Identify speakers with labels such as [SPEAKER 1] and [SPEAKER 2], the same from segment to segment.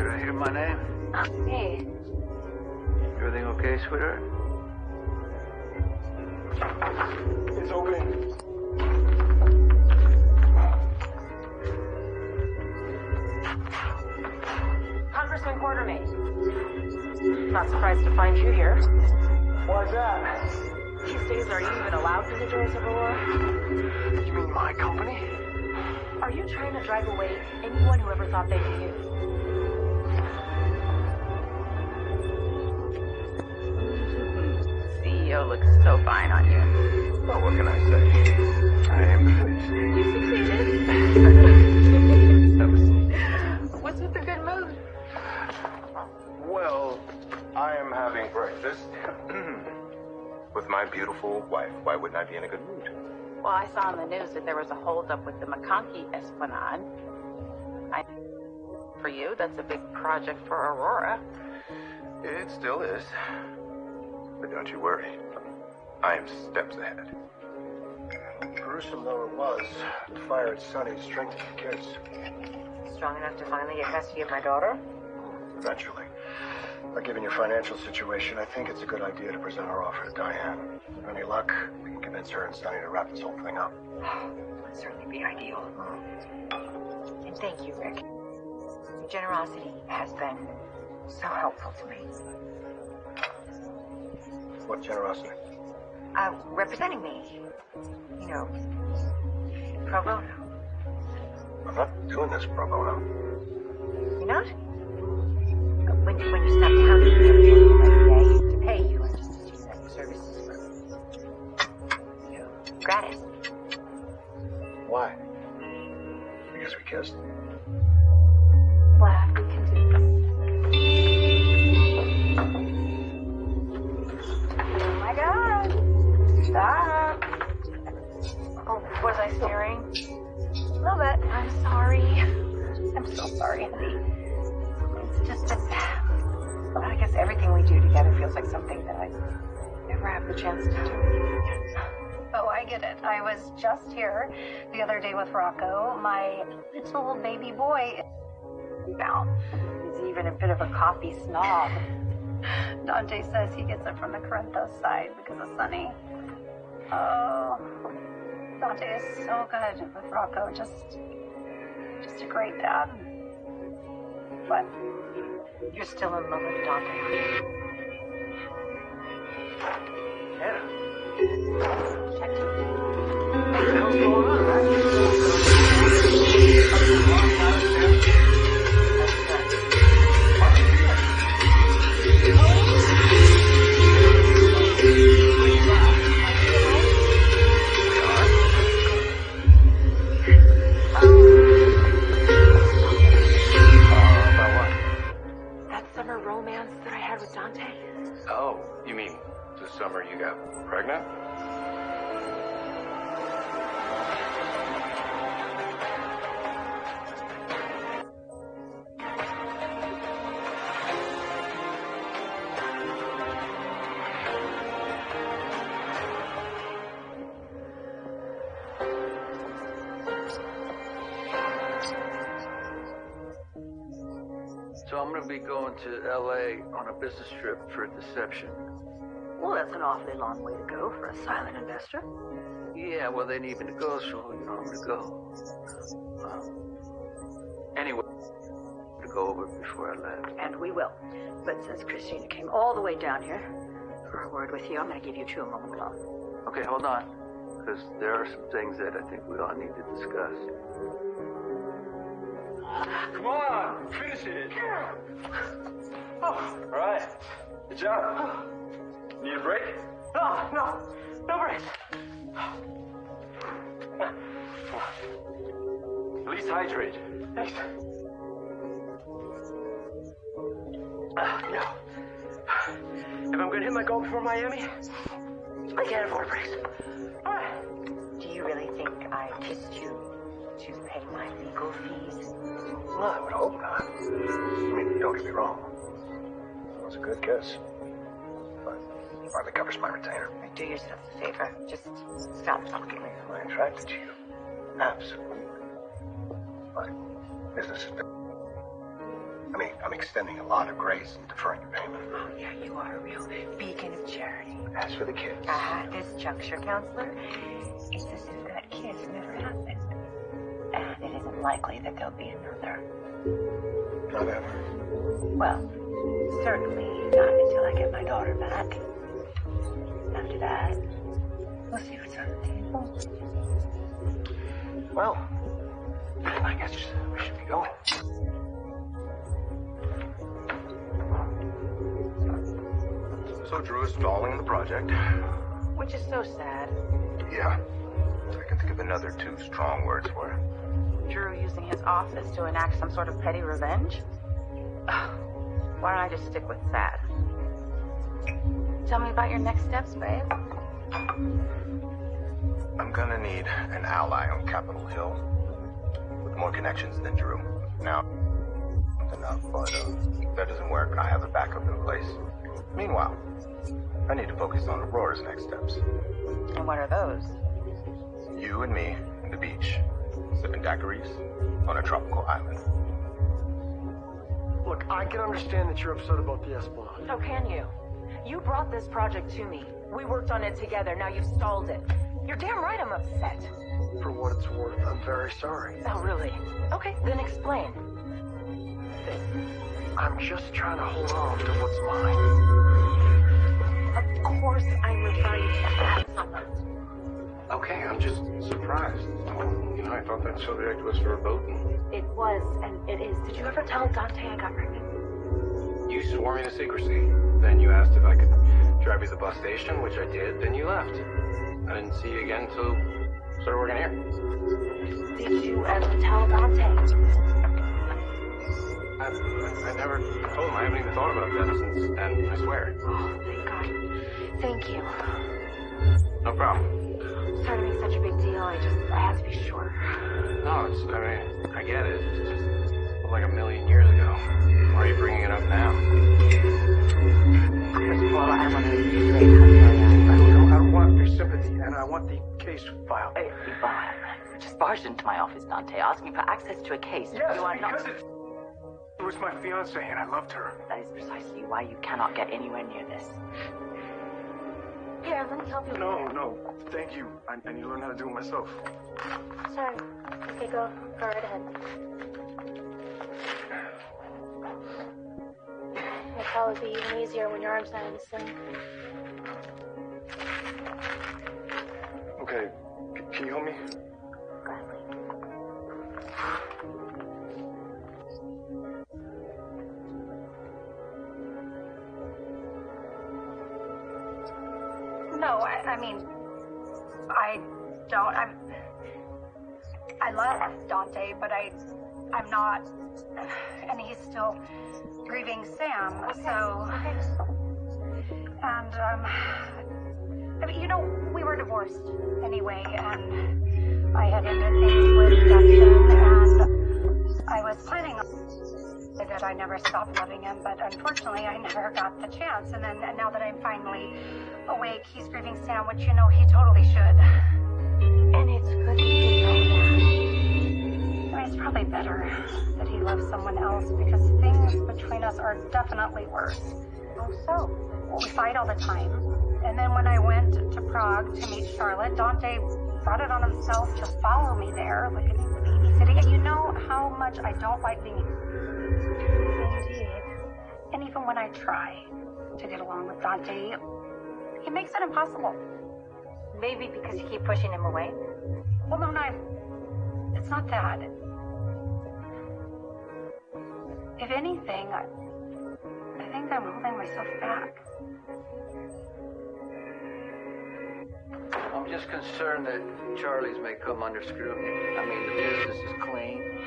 [SPEAKER 1] Did I hear my name?
[SPEAKER 2] Hey.
[SPEAKER 1] Everything okay, sweetheart?
[SPEAKER 3] It's open.
[SPEAKER 2] Congressman Quartermain. Not surprised to find you here.
[SPEAKER 3] Why's that?
[SPEAKER 2] These days, are you even allowed through the doors of Aurora?
[SPEAKER 3] You mean my company?
[SPEAKER 2] Are you trying to drive away anyone who ever thought they knew you? CEO looks so fine on you.
[SPEAKER 3] Well, what can I say? I am pleased.
[SPEAKER 2] You succeeded. What's with the good mood?
[SPEAKER 3] Well, I am having breakfast with my beautiful wife. Why wouldn't I be in a good mood?
[SPEAKER 2] Well, I saw on the news that there was a holdup with the McConkey Esplanade. For you, that's a big project for Aurora.
[SPEAKER 3] It still is. But don't you worry. I am steps ahead. Gruesome though it was, the fire at Sunny's strengthened the case.
[SPEAKER 2] Strong enough to finally get custody of my daughter?
[SPEAKER 3] Eventually. But given your financial situation, I think it's a good idea to present our offer to Diane. With any luck, we can convince her and Sunny to wrap this whole thing up.
[SPEAKER 2] Would certainly be ideal. And thank you, Rick. Your generosity has been so helpful to me.
[SPEAKER 3] What generosity?
[SPEAKER 2] Representing me. You know, pro bono.
[SPEAKER 3] I'm not doing this pro bono.
[SPEAKER 2] You're not? When you stopped counting me every day to pay you, I just assumed that your services were, you know, gratis.
[SPEAKER 3] Why? Because we kissed.
[SPEAKER 2] Glad we can do this. Oh my God! Stop! Oh, was I staring? A little bit. I'm sorry. I'm so sorry, honey. It's just that I guess everything we do together feels like something that I never have the chance to do. Oh, I get it. I was just here the other day with Rocco. My little baby boy now. He's even a bit of a coffee snob. Dante says he gets it from the Corinthos side because of Sunny. Oh, Dante is so good with Rocco. Just a great dad. But you're still in love with Dante, aren't you?
[SPEAKER 3] Hannah.
[SPEAKER 2] Check.
[SPEAKER 3] What the hell's going on, Oh, you mean the summer you got pregnant?
[SPEAKER 1] So I'm going to be going to L.A. on a business trip for Deception.
[SPEAKER 2] Well, that's an awfully long way to go for a silent investor.
[SPEAKER 1] Yeah, well, they need me to go, so, I'm going to go. Anyway, to go over before I left.
[SPEAKER 2] And we will. But since Christina came all the way down here for a word with you, I'm going to give you two a moment alone.
[SPEAKER 1] Okay, hold on. Because there are some things that I think we all need to discuss.
[SPEAKER 3] Come on, finish it. Oh, all right. Good job. Need a break? No breaks. At least hydrate. Thanks. No. If I'm gonna hit my goal before Miami, I can't afford breaks. All right.
[SPEAKER 2] Do you really think I kissed you to pay my legal fees?
[SPEAKER 3] Well, I would hope not. I mean, don't get me wrong. It was a good kiss. But it hardly covers my retainer.
[SPEAKER 2] Do yourself a favor. Just stop talking.
[SPEAKER 3] Am I attracted to you? Absolutely. But business is big. I mean, I'm extending a lot of grace and deferring your payment.
[SPEAKER 2] Oh, yeah, you are a real beacon of charity.
[SPEAKER 3] As for the kids...
[SPEAKER 2] This juncture, counselor, it's as if that kiss never happened. And it isn't likely that there'll be another.
[SPEAKER 3] Not ever.
[SPEAKER 2] Well, certainly not until I get my daughter back. After that, we'll see what's on the table.
[SPEAKER 3] Well, I guess we should be going. So Drew is stalling the project.
[SPEAKER 2] Which is so sad.
[SPEAKER 3] Yeah. I can think of another 2 strong words for it.
[SPEAKER 2] Drew using his office to enact some sort of petty revenge? Why don't I just stick with sad? Tell me about your next steps, babe.
[SPEAKER 3] I'm gonna need an ally on Capitol Hill with more connections than Drew. Now, enough, but if that doesn't work, I have a backup in place. Meanwhile, I need to focus on Aurora's next steps.
[SPEAKER 2] And what are those?
[SPEAKER 3] You and me on the beach, sipping daiquiris on a tropical island.
[SPEAKER 4] Look, I can understand that you're upset about the espionage.
[SPEAKER 5] How can you? You brought this project to me. We worked on it together. Now you've stalled it. You're damn right I'm upset.
[SPEAKER 4] For what it's worth, I'm very sorry.
[SPEAKER 5] Oh, really? Okay, then explain.
[SPEAKER 4] I'm just trying to hold on to what's mine.
[SPEAKER 5] Of course I'm referring to that summer.
[SPEAKER 3] Okay, I'm just surprised. You know, I thought that subject was for a boat.
[SPEAKER 5] It was, and it is. Did you ever tell Dante I got pregnant?
[SPEAKER 6] You swore me to secrecy. Then you asked if I could drive you to the bus station, which I did. Then you left. I didn't see you again until I started working here.
[SPEAKER 5] Did you ever tell Dante?
[SPEAKER 6] I never told him. I haven't even thought about that since then, I swear.
[SPEAKER 5] Oh, thank God. Thank you.
[SPEAKER 6] No problem.
[SPEAKER 5] Sorry to make such a big deal. I had to be sure.
[SPEAKER 6] No, I get it. It's just like a million years ago. Why are you bringing it up now?
[SPEAKER 2] First of all, I want to reiterate how
[SPEAKER 4] I don't want your sympathy, and I want the case filed.
[SPEAKER 2] You just barged into my office, Dante, asking for access to a case.
[SPEAKER 4] Yes,
[SPEAKER 2] you are
[SPEAKER 4] because
[SPEAKER 2] not...
[SPEAKER 4] it was my fiancée, and I loved her.
[SPEAKER 2] That is precisely why you cannot get anywhere near this.
[SPEAKER 5] Here, let me help you.
[SPEAKER 4] No, thank you. I need to learn how to do it myself.
[SPEAKER 5] Sorry. Okay, go right ahead. It'll probably be even easier when your arm's not in a sling.
[SPEAKER 4] Okay, can you help me?
[SPEAKER 5] Gladly.
[SPEAKER 7] No, I mean, I don't. I love Dante, but I'm not, and he's still grieving Sam. So, and I mean, you know, we were divorced anyway, and I had ended things with Dustin, and I was planning on that I never stopped loving him, but unfortunately I never got the chance. And now that I'm finally awake, he's grieving Sam, which, you know, he totally should.
[SPEAKER 5] And it's good that you know that.
[SPEAKER 7] I mean, it's probably better that he loves someone else, because things between us are definitely worse.
[SPEAKER 5] Oh, so?
[SPEAKER 7] Well, we fight all the time. And then when I went to Prague to meet Charlotte, Dante brought it on himself to follow me there, like a babysitting. And you know how much I don't like being...
[SPEAKER 5] Indeed.
[SPEAKER 7] And even when I try to get along with Dante, he makes it impossible.
[SPEAKER 5] Maybe because you keep pushing him away?
[SPEAKER 7] Well, no, it's not that. If anything, I think I'm holding myself back.
[SPEAKER 1] I'm just concerned that Charlie's may come under scrutiny. I mean, the business is clean,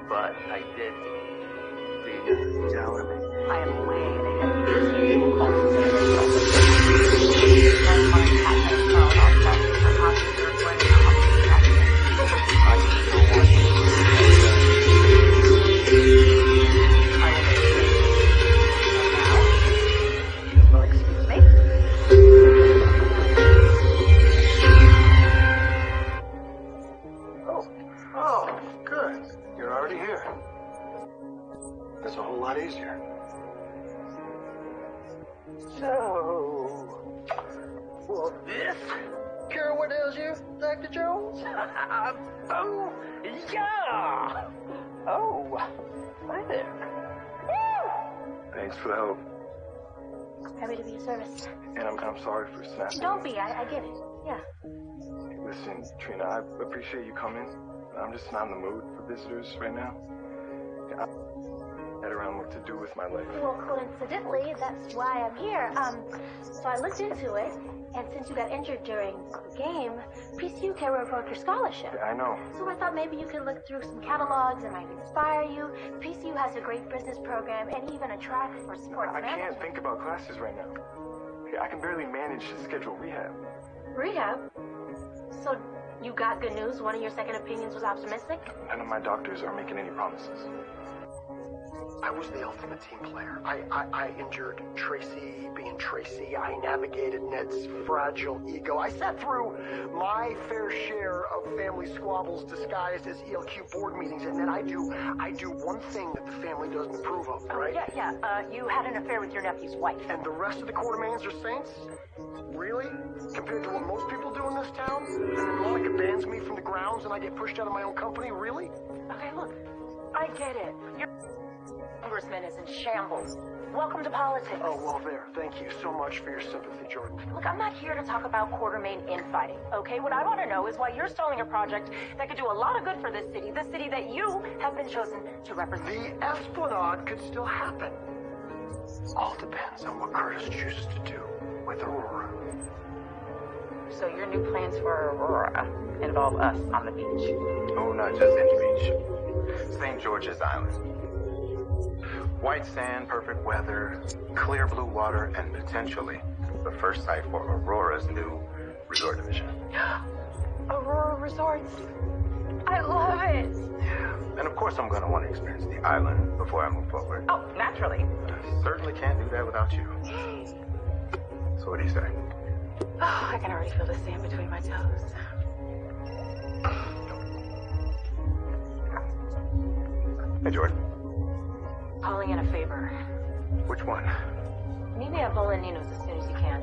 [SPEAKER 1] but I did leave you down a bit.
[SPEAKER 2] I am way ahead of this. You will call
[SPEAKER 4] It's a whole lot easier. So, well, this cure what ails you, Dr. Jones? Oh, yeah! Oh, hi there.
[SPEAKER 3] Thanks for the help.
[SPEAKER 7] Happy to be of service.
[SPEAKER 3] And I'm sorry for snapping.
[SPEAKER 7] Don't be, I get it. Yeah.
[SPEAKER 3] Listen, Trina, I appreciate you coming. I'm just not in the mood for visitors right now. I get around what to do with my life.
[SPEAKER 7] Well, coincidentally, that's why I'm here. So I looked into it, and since you got injured during the game, PCU can revoke your scholarship.
[SPEAKER 3] Yeah, I know.
[SPEAKER 7] So I thought maybe you could look through some catalogs that might inspire you. PCU has a great business program and even a track for sports
[SPEAKER 3] I
[SPEAKER 7] management.
[SPEAKER 3] can't think about classes right now. I can barely manage to schedule rehab.
[SPEAKER 7] Rehab? So you got good news? One of your second opinions was optimistic?
[SPEAKER 3] None of my doctors are making any promises.
[SPEAKER 4] I was the ultimate team player. I injured Tracy being Tracy. I navigated Ned's fragile ego. I sat through my fair share of family squabbles disguised as ELQ board meetings, and then I do one thing that the family doesn't approve of, right?
[SPEAKER 5] Oh, yeah. You had an affair with your nephew's wife.
[SPEAKER 4] And the rest of the Quartermains are saints? Really? Compared to what most people do in this town? And then Monica bans me from the grounds and I get pushed out of my own company? Really?
[SPEAKER 5] Okay, look, I get it. Your congressman is in shambles. Welcome to politics.
[SPEAKER 4] Oh, well, there. Thank you so much for your sympathy, Jordan.
[SPEAKER 5] Look, I'm not here to talk about Quartermain infighting, okay? What I want to know is why you're stalling a project that could do a lot of good for this city that you have been chosen to represent.
[SPEAKER 4] The Esplanade could still happen. All depends on what Curtis chooses to do with Aurora.
[SPEAKER 5] So your new plans for Aurora involve us on the beach?
[SPEAKER 3] Oh, not just any beach. St. George's Island. White sand, perfect weather, clear blue water, and potentially the first site for Aurora's new resort division.
[SPEAKER 5] Aurora Resorts. I love it.
[SPEAKER 3] Yeah. And of course I'm going to want to experience the island before I move forward.
[SPEAKER 5] Oh, naturally.
[SPEAKER 3] I certainly can't do that without you. So what do you say?
[SPEAKER 5] Oh, I can already feel the sand between my toes.
[SPEAKER 3] Hey, Jordan.
[SPEAKER 5] Calling in a favor.
[SPEAKER 3] Which one?
[SPEAKER 5] Meet me at Bolanino's as soon as you can.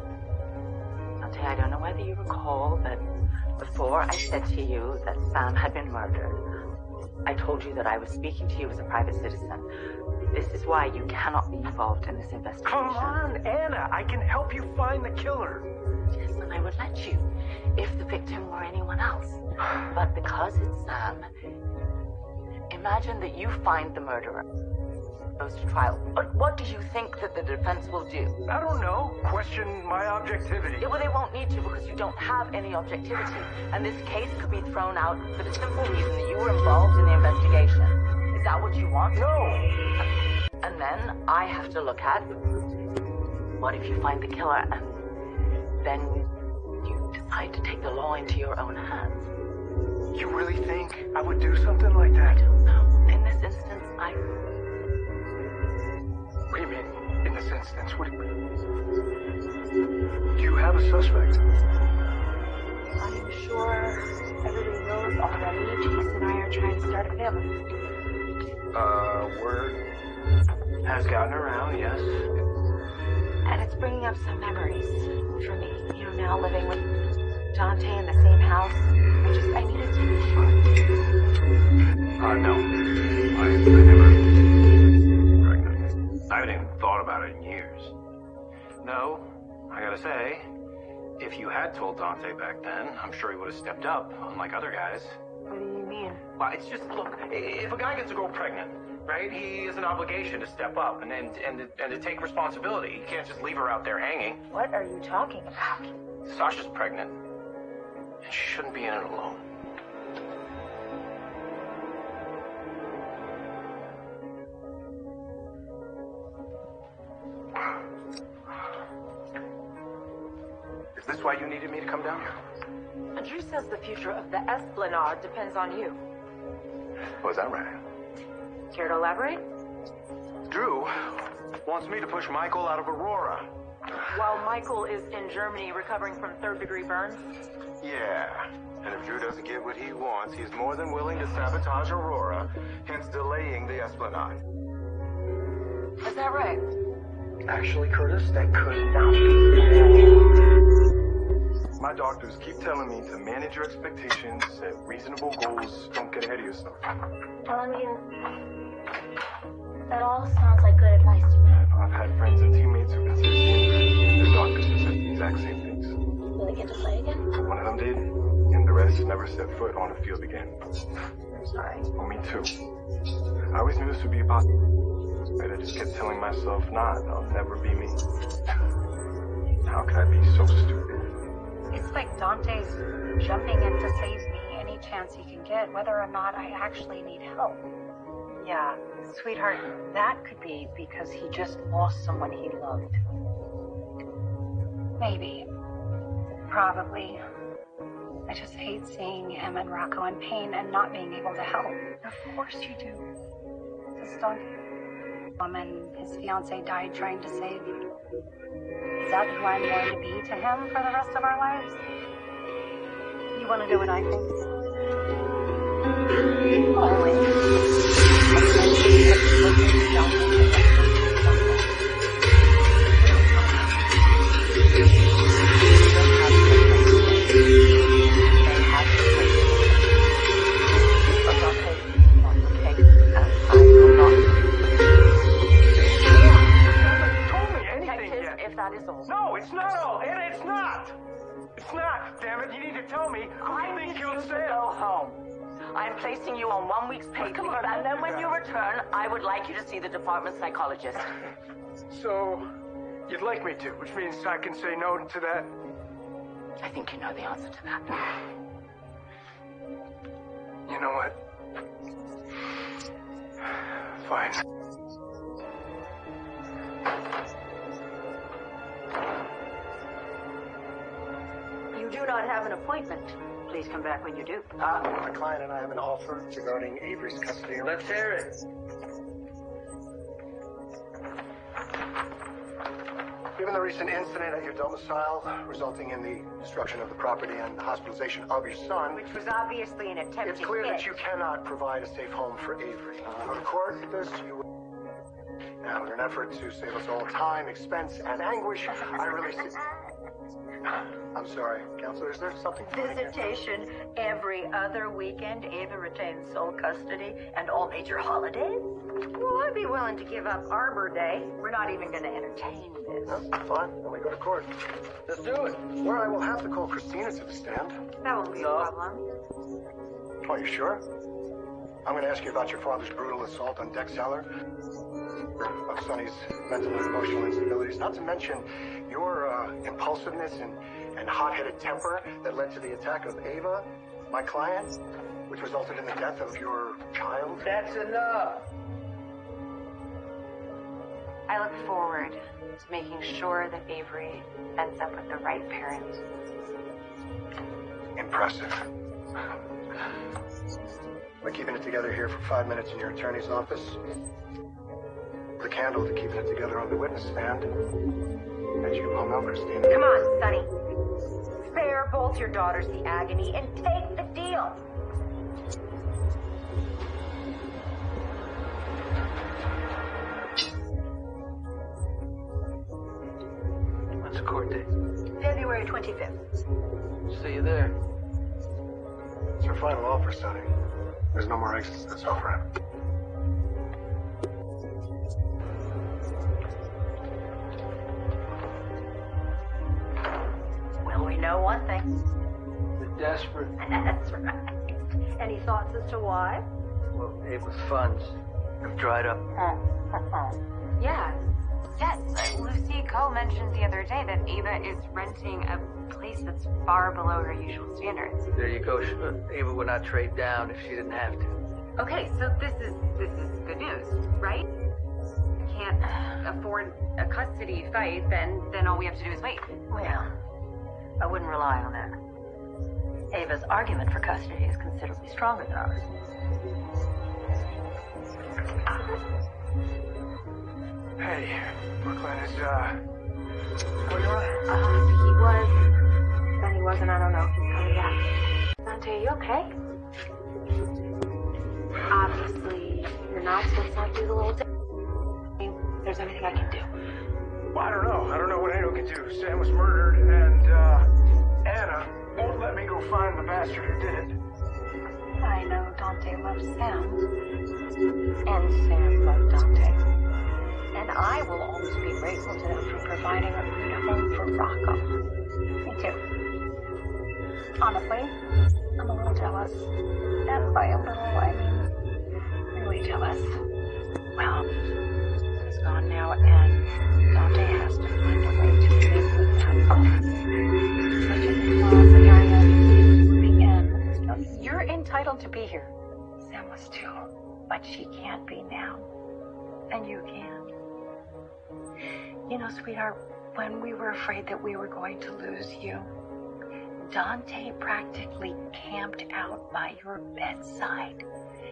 [SPEAKER 5] I'll tell you, I don't know whether you recall, but before I said to you that Sam had been murdered, I told you that I was speaking to you as a private citizen. This is why you cannot be involved in this investigation.
[SPEAKER 4] Come on, Anna. I can help you find the killer.
[SPEAKER 5] Yes, and I would let you if the victim were anyone else. But because it's Sam, imagine that you find the murderer. Goes to trial. But what do you think that the defense will do?
[SPEAKER 4] I don't know. Question my objectivity.
[SPEAKER 5] Yeah, well, they won't need to because you don't have any objectivity. And this case could be thrown out for the simple reason that you were involved in the investigation. Is that what you want?
[SPEAKER 4] No.
[SPEAKER 5] And then I have to look at what if you find the killer and then you decide to take the law into your own hands?
[SPEAKER 4] You really think I would do something like that?
[SPEAKER 5] I don't know. In this instance,
[SPEAKER 4] What do you mean, in this instance? What do you mean? Do you have a suspect?
[SPEAKER 5] I'm sure everybody knows already. Chase and I are trying to start a family.
[SPEAKER 3] Word has gotten around, yes.
[SPEAKER 5] And it's bringing up some memories for me. You know, now living with Dante in the same house. I needed to be sure.
[SPEAKER 6] No. I never... I haven't even thought about it in years. No, I gotta say, if you had told Dante back then, I'm sure he would have stepped up, unlike other guys.
[SPEAKER 5] What do you mean?
[SPEAKER 6] Well, it's just, look, if a guy gets a girl pregnant, right, he has an obligation to step up and to take responsibility. He can't just leave her out there hanging.
[SPEAKER 5] What are you talking about?
[SPEAKER 6] Sasha's pregnant, and she shouldn't be in it alone.
[SPEAKER 3] Is this why you needed me to come down here?
[SPEAKER 5] Drew says the future of the Esplanade depends on you.
[SPEAKER 3] Was that right?
[SPEAKER 5] Care to elaborate?
[SPEAKER 3] Drew wants me to push Michael out of Aurora.
[SPEAKER 5] While Michael is in Germany recovering from third-degree burns?
[SPEAKER 3] Yeah. And if Drew doesn't get what he wants, he's more than willing to sabotage Aurora, hence delaying the Esplanade.
[SPEAKER 2] Is that right?
[SPEAKER 4] Actually, Curtis, that could not be.
[SPEAKER 3] My doctors keep telling me to manage your expectations, set reasonable goals, don't get ahead of yourself.
[SPEAKER 7] Well, I mean, that all sounds like good advice to me.
[SPEAKER 3] I've had friends and teammates who've been seriously injured. The doctors have said the exact same things.
[SPEAKER 7] Will they get to play again?
[SPEAKER 3] One of them did, and the rest never set foot on a field again.
[SPEAKER 7] I'm sorry.
[SPEAKER 3] Well, me too. I always knew this would be a possibility. I just kept telling myself, nah, I'll never be me. How could I be so stupid?
[SPEAKER 7] It's like Dante's jumping in to save me any chance he can get, whether or not I actually need help.
[SPEAKER 2] Yeah, sweetheart, that could be because he just lost someone he loved.
[SPEAKER 7] Maybe. Probably. I just hate seeing him and Rocco in pain and not being able to help.
[SPEAKER 2] Of course you do.
[SPEAKER 7] This Dante woman his fiance died trying to save. Is that who I'm going to be to him for the rest of our lives?
[SPEAKER 2] You want to know what I think?
[SPEAKER 4] No, it's not all. It's not. It's not. Damn it! You need to tell me who you think killed Sam.
[SPEAKER 5] Go home. I'm placing you on 1 week's pay leave, and then when you return, I would like you to see the department psychologist.
[SPEAKER 4] So, you'd like me to, which means I can say no to that?
[SPEAKER 5] I think you know the answer to that.
[SPEAKER 4] You know what? Fine.
[SPEAKER 2] You do not have an appointment. Please come back when you do.
[SPEAKER 4] My client and I have an offer regarding Avery's custody.
[SPEAKER 1] Let's hear it.
[SPEAKER 4] Given the recent incident at your domicile, resulting in the destruction of the property and the hospitalization of your son,
[SPEAKER 2] Which was obviously an attempt
[SPEAKER 4] it's
[SPEAKER 2] to
[SPEAKER 4] clear
[SPEAKER 2] hit.
[SPEAKER 4] that you cannot provide a safe home for Avery. Go to court with this, you... Now, in an effort to save us all time, expense, and anguish, I really... I'm sorry, Counselor, is there something...
[SPEAKER 2] Visitation every other weekend. Ava retains sole custody and all major holidays. Well, I'd be willing to give up Arbor Day. We're not even going to entertain this.
[SPEAKER 4] No, fine, then we go to court.
[SPEAKER 1] Let's do it.
[SPEAKER 4] Where I will have to call Christina to the stand.
[SPEAKER 2] That won't be a problem.
[SPEAKER 4] Oh, you sure? I'm going to ask you about your father's brutal assault on Dex Heller, of Sonny's mental and emotional instabilities, not to mention your impulsiveness and hot-headed temper that led to the attack of Ava, my client, which resulted in the death of your child.
[SPEAKER 1] That's enough.
[SPEAKER 8] I look forward to making sure that Avery ends up with the right parent.
[SPEAKER 4] Impressive. We're keeping it together here for 5 minutes in your attorney's office. The candle to keeping it together on the witness stand. As you well know, Christina.
[SPEAKER 2] Come on, Sonny. Spare both your daughters the agony and take the deal.
[SPEAKER 1] When's the court date?
[SPEAKER 2] February 25th.
[SPEAKER 1] See you there.
[SPEAKER 4] It's your final offer, Sonny. There's no more exits to this offer.
[SPEAKER 2] Well, we know one thing.
[SPEAKER 1] They're desperate.
[SPEAKER 2] That's right. Any thoughts as to why?
[SPEAKER 1] Well, Ava's funds have dried up.
[SPEAKER 8] Yeah. Yes. Lucy Coe mentioned the other day that Ava is renting a place that's far below her usual standards.
[SPEAKER 1] There you go. Ava would not trade down if she didn't have to.
[SPEAKER 8] Okay, so this is good news, right? Can't afford a custody fight, then all we have to do is wait.
[SPEAKER 2] Well, I wouldn't rely on that. Ava's argument for custody is considerably stronger than ours.
[SPEAKER 4] Hey, Brooklyn is, where you are?
[SPEAKER 8] He was, then he wasn't, I don't know. Coming back. Dante, you okay? Obviously, you're not supposed to have to do the little thing.
[SPEAKER 5] there's anything I can do.
[SPEAKER 3] Well, I don't know. I don't know what anyone can do. Sam was murdered, and Anna won't let me go find the bastard who did it.
[SPEAKER 7] I know Dante loves Sam. And Sam loved Dante. And I will always be grateful to them for providing a good home for Rocco. Me too. Honestly, I'm a little jealous. And by a little, I mean really jealous.
[SPEAKER 5] Well, he's gone now, and Dante has to find a way to live with that.
[SPEAKER 7] Such an influence the area is moving in. You're entitled to be here. Sam was too. But she can't be now. And you can. You know, sweetheart, when we were afraid that we were going to lose you, Dante practically camped out by your bedside.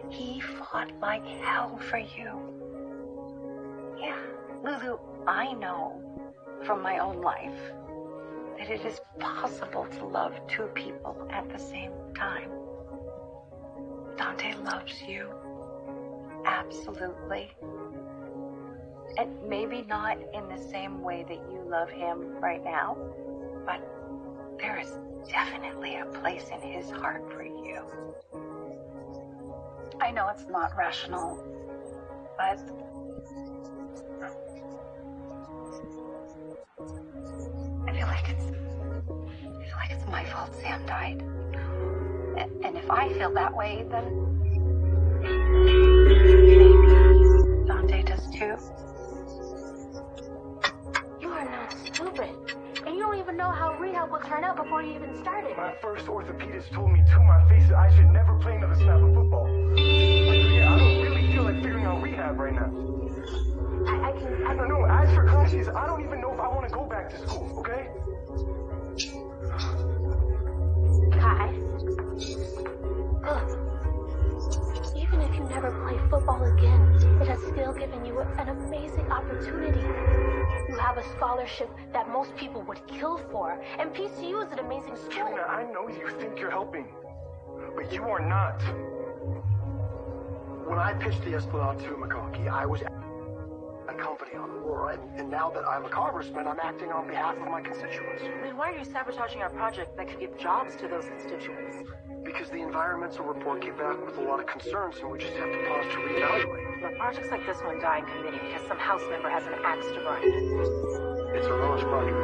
[SPEAKER 7] He fought like hell for you. Yeah, Lulu, I know from my own life that it is possible to love two people at the same time. Dante loves you. Absolutely. And maybe not in the same way that you love him right now, but there is definitely a place in his heart for you. I know it's not rational, but I feel like it's my fault Sam died. And if I feel that way, then maybe Dante does too.
[SPEAKER 9] You are not stupid. And you don't even know how rehab will turn out before you even started.
[SPEAKER 3] My first orthopedist told me to my face that I should never play another snap of football. Yeah, I don't really feel like figuring out rehab right now.
[SPEAKER 9] I can...
[SPEAKER 3] No, as for classes, I don't even know if I want to go back to school, okay?
[SPEAKER 9] Kai. Look. Even if you never play football again, it has still given you an amazing opportunity. You have a scholarship that most people would kill for, and PCU is an amazing school.
[SPEAKER 3] Trina, I know you think you're helping, but you are not.
[SPEAKER 4] When I pitched the Esplanade to McConkie, I was a company on Aurora, and now that I'm a congressman, I'm acting on behalf of my constituents.
[SPEAKER 5] Then why are you sabotaging our project that could give jobs to those constituents?
[SPEAKER 4] Because the environmental report came back with a lot of concerns, and we just have to pause to reevaluate.
[SPEAKER 5] Look, projects like this one die in committee because some House member has an axe to grind.
[SPEAKER 4] It's Aurora's project.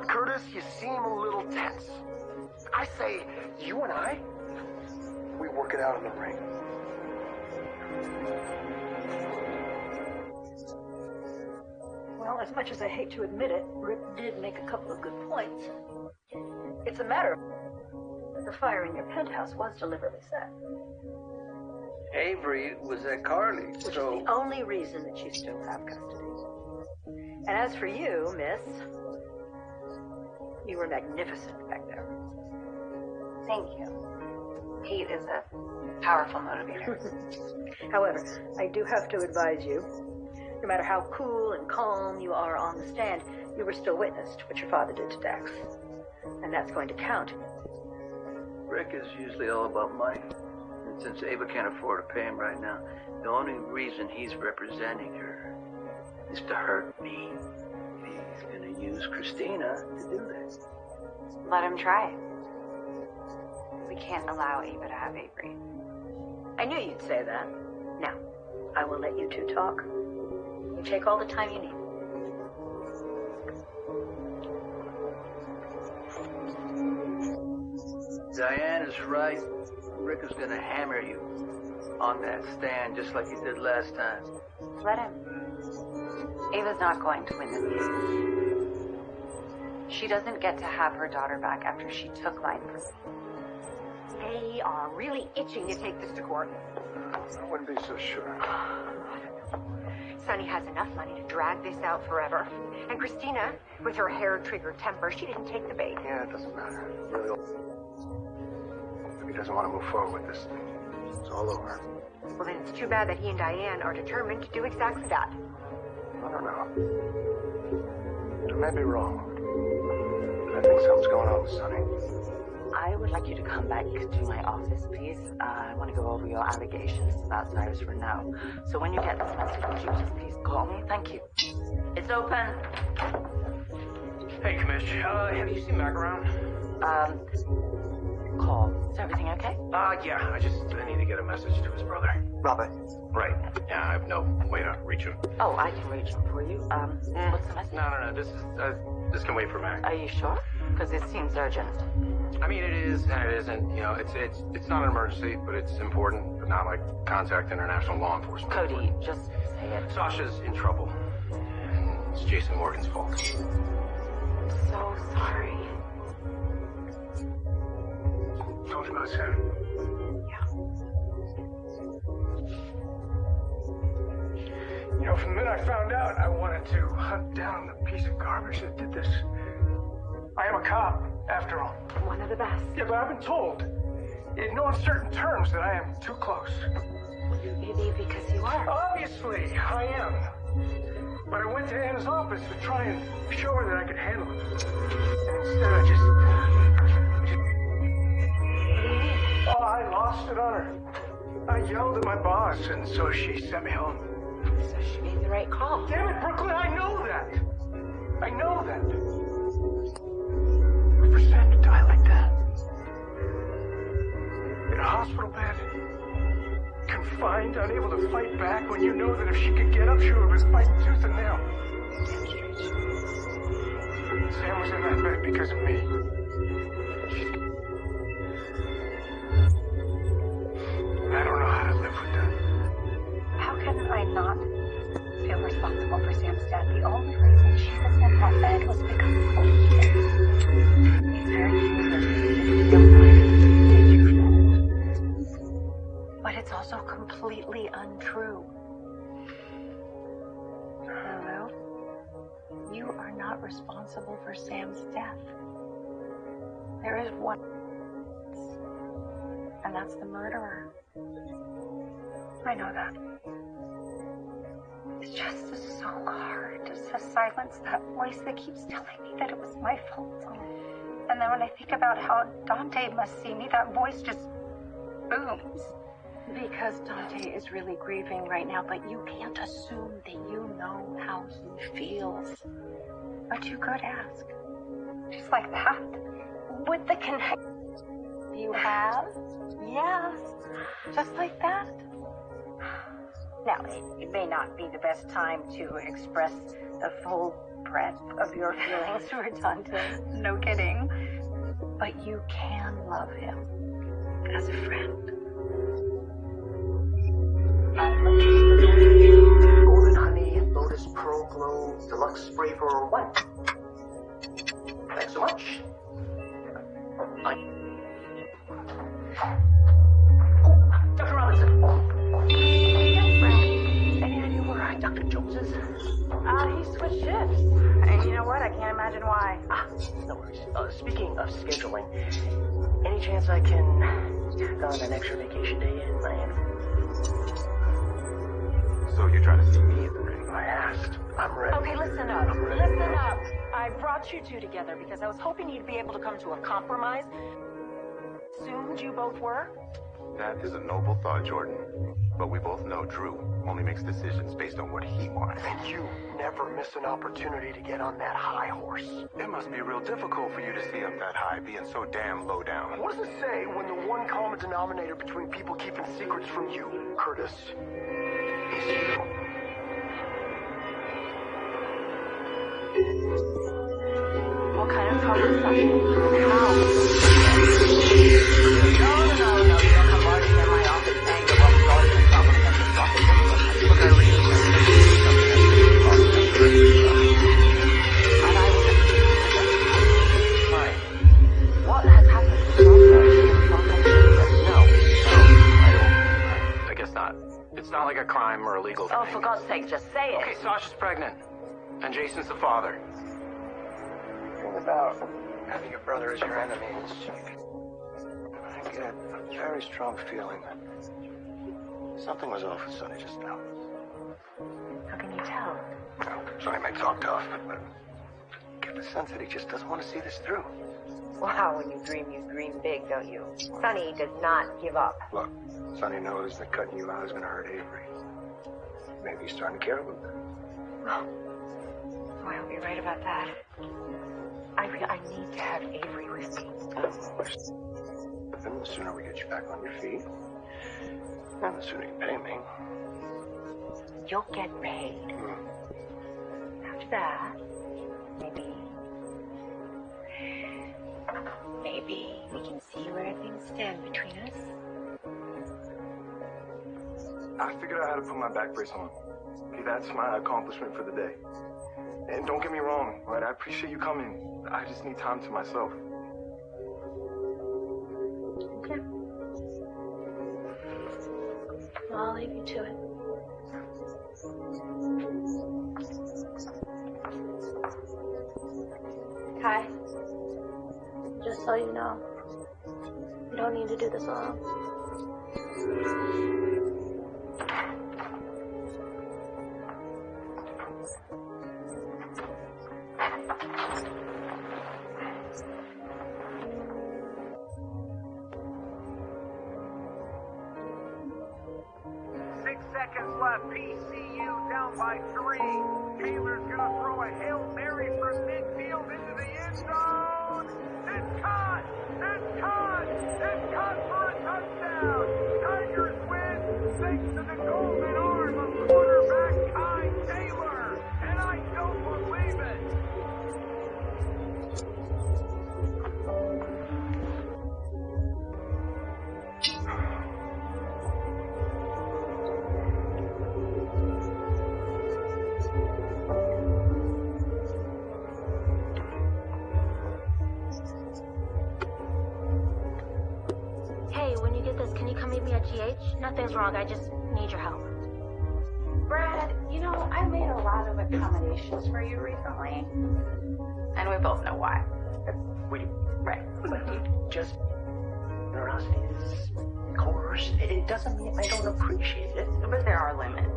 [SPEAKER 4] Curtis, you seem a little tense. I say, you and I, we work it out in the ring.
[SPEAKER 2] Well, as much as I hate to admit it, Rip did make a couple of good points. It's a matter of the fire in your penthouse was deliberately set.
[SPEAKER 1] Avery was at Carly,
[SPEAKER 2] Which
[SPEAKER 1] so...
[SPEAKER 2] is the only reason that you still have custody. And as for you, miss, you were magnificent back there.
[SPEAKER 8] Thank you. Hate is a powerful motivator.
[SPEAKER 2] However, I do have to advise you, no matter how cool and calm you are on the stand, you were still witness to what your father did to Dax. And that's going to count.
[SPEAKER 1] Rick is usually all about money. And since Ava can't afford to pay him right now, the only reason he's representing her is to hurt me. He's gonna use Christina to do this.
[SPEAKER 8] Let him try. We can't allow Ava to have Avery.
[SPEAKER 2] I knew you'd say that. Now, I will let you two talk. You take all the time you need.
[SPEAKER 1] Diane is right. Rick is gonna hammer you on that stand just like he did last time.
[SPEAKER 8] Let him. Ava's not going to win the case. She doesn't get to have her daughter back after she took mine from me.
[SPEAKER 2] They are really itching to take this to court.
[SPEAKER 3] I wouldn't be so sure.
[SPEAKER 10] Sonny has enough money to drag this out forever. And Christina, with her hair-trigger temper, she didn't take the bait.
[SPEAKER 3] Yeah, it doesn't matter. Really.
[SPEAKER 4] doesn't want to move forward with this. It's all over.
[SPEAKER 10] Well, then it's too bad that he and Diane are determined to do exactly that.
[SPEAKER 4] I don't know. I may be wrong. But I think something's going on with Sonny.
[SPEAKER 5] I would like you to come back to my office, please. I want to go over your allegations about Cyrus Renault. So when you get this message, would you just please call me? Thank you. It's open.
[SPEAKER 6] Hey, Commish, have you seen Mac around?
[SPEAKER 5] Call. Is everything okay?
[SPEAKER 6] Yeah, I need to get a message to his brother.
[SPEAKER 4] Robert.
[SPEAKER 6] Right. Yeah, I have no way to reach him.
[SPEAKER 5] Oh, I can reach him for you. What's the message?
[SPEAKER 6] No, this can wait for Mac.
[SPEAKER 5] Are you sure? Because it seems urgent.
[SPEAKER 6] I mean, it is and it isn't. You know, it's not an emergency, but it's important. But not like contact international law enforcement.
[SPEAKER 5] Cody, just say it.
[SPEAKER 6] Sasha's in trouble. It's Jason Morgan's fault.
[SPEAKER 5] So sorry.
[SPEAKER 4] Told you about Sam.
[SPEAKER 5] Yeah.
[SPEAKER 4] You know, from the minute I found out, I wanted to hunt down the piece of garbage that did this. I am a cop, after all.
[SPEAKER 10] One of the best.
[SPEAKER 4] Yeah, but I've been told, in no uncertain terms, that I am too close.
[SPEAKER 10] Maybe because you are.
[SPEAKER 4] Obviously, I am. But I went to Anna's office to try and show her that I could handle it. And instead, I just... Oh, I lost it on her. I yelled at my boss, and so she sent me home.
[SPEAKER 5] So she made the right call.
[SPEAKER 4] Damn it, Brooklyn, I know that. I know that. But for Sam to die like that, in a hospital bed, confined, unable to fight back, when you know that if she could get up, she would have been fighting tooth and nail. Sam was in that bed because of me. I don't know how to live with that.
[SPEAKER 7] How can I not feel responsible for Sam's death? The only reason she was in that bed was because of me. It's very human to feel like did you fall? But it's also completely untrue. Hello? You are not responsible for Sam's death. There is one, and that's the murderer. I know that. It's just so hard to silence that voice that keeps telling me that it was my fault. And then when I think about how Dante must see me, that voice just booms. Because Dante is really grieving right now, but you can't assume that you know how he feels. But you could ask. Just like that. With the connection you have? Yes. Just like that. Now, it may not be the best time to express the full breadth of your feelings for Dante. No kidding. But you can love him as a friend.
[SPEAKER 4] Golden Honey, Lotus Pro Glow, Deluxe Spray for what? Thanks so much. Dr. Robinson.
[SPEAKER 2] Yes, Frank.
[SPEAKER 4] Any idea where Dr. Jones is?
[SPEAKER 2] He switched shifts. And you know what? I can't imagine why.
[SPEAKER 11] No worries. Speaking of scheduling, any chance I can tack on an extra vacation day in Miami?
[SPEAKER 3] So you're trying to see me at the ring?
[SPEAKER 4] I asked. I'm ready.
[SPEAKER 2] Okay, listen up. Listen up. I brought you two together because I was hoping you'd be able to come to a compromise. Assumed you both were.
[SPEAKER 3] That is a noble thought, Jordan. But we both know Drew only makes decisions based on what he wants.
[SPEAKER 4] And you never miss an opportunity to get on that high horse.
[SPEAKER 3] It must be real difficult for you to see up that high, being so damn low down.
[SPEAKER 4] What does it say when the one common denominator between people keeping secrets from you, Curtis, is you?
[SPEAKER 5] What kind of conversation? How? No. You don't come barging in my office saying that what's going to problem and just drop it. Look, I really want to do something that's really and I will just... Fine. What has happened to Sasha?
[SPEAKER 6] No, I guess not. It's not like a crime or illegal thing.
[SPEAKER 5] Oh, for God's sake, just say it.
[SPEAKER 6] Okay, Sasha's pregnant. And Jason's the father.
[SPEAKER 4] The thing about having a brother as your enemy is you can
[SPEAKER 3] get a very strong feeling that something was off with Sonny just now.
[SPEAKER 10] How can you tell?
[SPEAKER 3] Well, Sonny may talk tough, but I get the sense that he just doesn't want to see this through.
[SPEAKER 10] Wow, when you dream big, don't you? Sonny does not give up.
[SPEAKER 3] Look, Sonny knows that cutting you out is going to hurt Avery. Maybe he's starting to care a little bit.
[SPEAKER 10] Oh, I hope you're right about that. I need to have Avery with me.
[SPEAKER 3] The sooner we get you back on your feet, and the sooner you pay me.
[SPEAKER 10] You'll get paid. After that, maybe we can see where things stand between us.
[SPEAKER 12] I figured out how to put my back brace on. Okay, that's my accomplishment for the day. And don't get me wrong, right? I appreciate you coming. I just need time to myself.
[SPEAKER 9] Okay. Well, I'll leave you to it. Kai, just so you know, you don't need to do this alone.
[SPEAKER 13] 6 seconds left. PCU down by 3. Taylor's gonna throw a Hail Mary from midfield into the end zone. It's caught! It's caught! It's caught for a touchdown! Tigers win thanks to the golden arm of quarterback Ty Taylor. And I don't believe it.
[SPEAKER 9] Can you come meet me at GH? Nothing's wrong, I just need your help.
[SPEAKER 2] Brad, you know, I made a lot of accommodations for you recently. And we both know why. Right.
[SPEAKER 11] Just generosity is coerced. It doesn't mean I don't appreciate it.
[SPEAKER 2] But there are limits.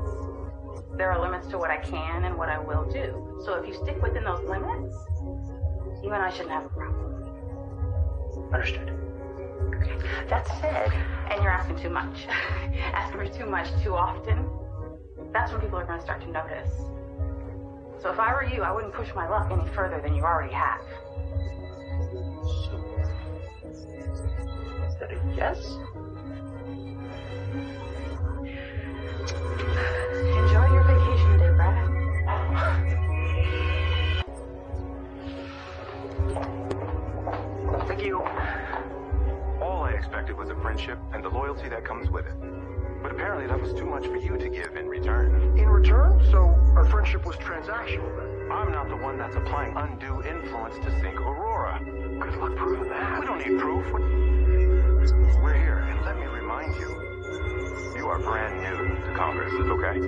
[SPEAKER 2] There are limits to what I can and what I will do. So if you stick within those limits, you and I shouldn't have a problem.
[SPEAKER 11] Understood. Okay. That said...
[SPEAKER 2] And you're asking too much. Asking for too much too often. That's when people are going to start to notice. So if I were you, I wouldn't push my luck any further than you already have.
[SPEAKER 11] So... Is that a yes?
[SPEAKER 2] Enjoy your vacation day, Brad.
[SPEAKER 3] Thank you. All I expected was a friendship and the loyalty that comes with it. But apparently that was too much for you to give in return.
[SPEAKER 4] In return? So our friendship was transactional then?
[SPEAKER 3] I'm not the one that's applying undue influence to sink Aurora.
[SPEAKER 4] Good luck proving that.
[SPEAKER 3] We don't need proof. We're here, and let me remind you, you are brand new to Congress, okay?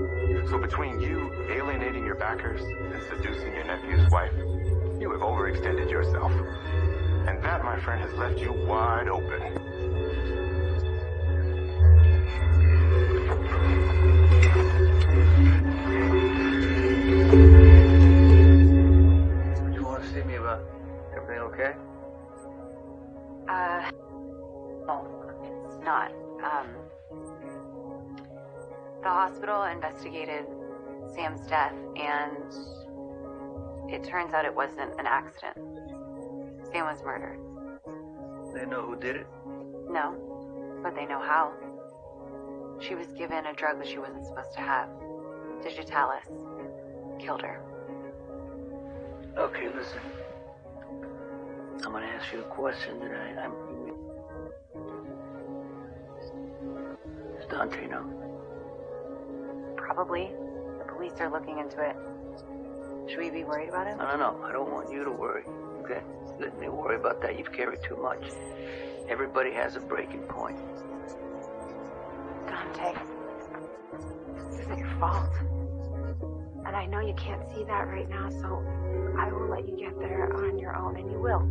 [SPEAKER 3] So between you alienating your backers and seducing your nephew's wife, you have overextended yourself. And that, my friend, has left you wide open.
[SPEAKER 1] What do you want to see me about? Everything okay?
[SPEAKER 8] No, it's not. The hospital investigated Sam's death, and it turns out it wasn't an accident. Sam was murdered.
[SPEAKER 1] They know who did it?
[SPEAKER 8] No, but they know how. She was given a drug that she wasn't supposed to have. Digitalis. Killed her.
[SPEAKER 1] Okay, listen. I'm gonna ask you a question that I'm... Does Dante know?
[SPEAKER 8] Probably. The police are looking into it. Should we be worried about it?
[SPEAKER 1] No. I don't want you to worry, okay? Let me worry about that. You've carried too much. Everybody has a breaking point.
[SPEAKER 10] Dante, this isn't your fault. And I know you can't see that right now, so I will let you get there on your own, and you will.